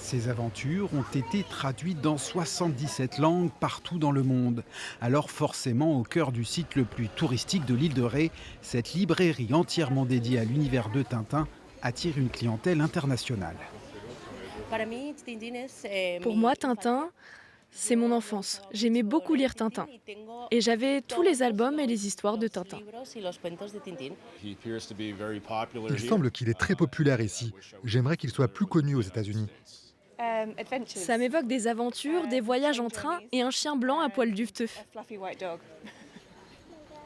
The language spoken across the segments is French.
Ces aventures ont été traduites dans 77 langues partout dans le monde. Alors forcément, au cœur du site le plus touristique de l'île de Ré, cette librairie entièrement dédiée à l'univers de Tintin attire une clientèle internationale. Pour moi, Tintin, c'est mon enfance. J'aimais beaucoup lire Tintin. Et j'avais tous les albums et les histoires de Tintin. Il semble qu'il est très populaire ici. J'aimerais qu'il soit plus connu aux États-Unis. Ça m'évoque des aventures, des voyages en train et un chien blanc à poil duveteux.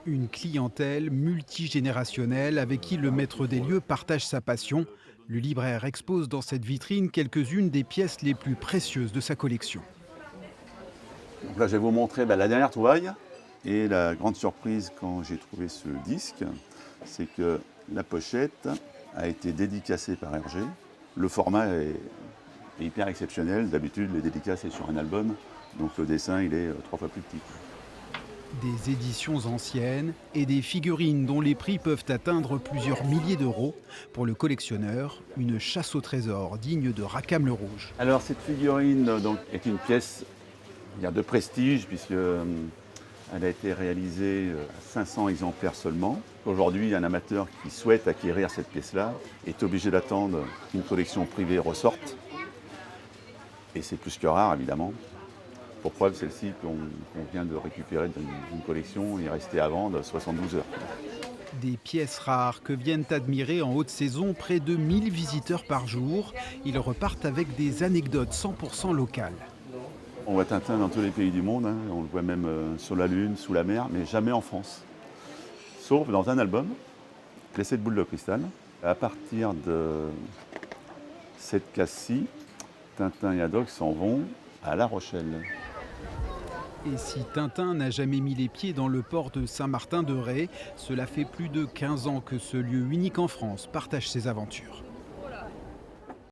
Une clientèle multigénérationnelle avec qui le maître des lieux partage sa passion. Le libraire expose dans cette vitrine quelques-unes des pièces les plus précieuses de sa collection. Donc là, je vais vous montrer la dernière trouvaille. Et la grande surprise quand j'ai trouvé ce disque, c'est que la pochette a été dédicacée par Hergé. Le format est hyper exceptionnel. D'habitude, les dédicaces c'est sur un album, donc le dessin il est 3 fois plus petit. Des éditions anciennes et des figurines dont les prix peuvent atteindre plusieurs milliers d'euros. Pour le collectionneur, une chasse au trésor digne de Rackham le Rouge. Alors cette figurine donc, est une pièce de prestige puisque elle a été réalisée à 500 exemplaires seulement. Aujourd'hui, un amateur qui souhaite acquérir cette pièce-là est obligé d'attendre qu'une collection privée ressorte. Et c'est plus que rare, évidemment. Pour preuve, celle-ci qu'on vient de récupérer d'une collection est restée à vendre 72 heures. Des pièces rares que viennent admirer en haute saison près de 1000 visiteurs par jour. Ils repartent avec des anecdotes 100% locales. On voit Tintin dans tous les pays du monde, hein. On le voit même sur la Lune, sous la mer, mais jamais en France. Sauf dans un album, L'essai de boule de cristal. À partir de cette case-ci, Tintin et Haddock s'en vont à La Rochelle. Et si Tintin n'a jamais mis les pieds dans le port de Saint-Martin-de-Ré, cela fait plus de 15 ans que ce lieu unique en France partage ses aventures.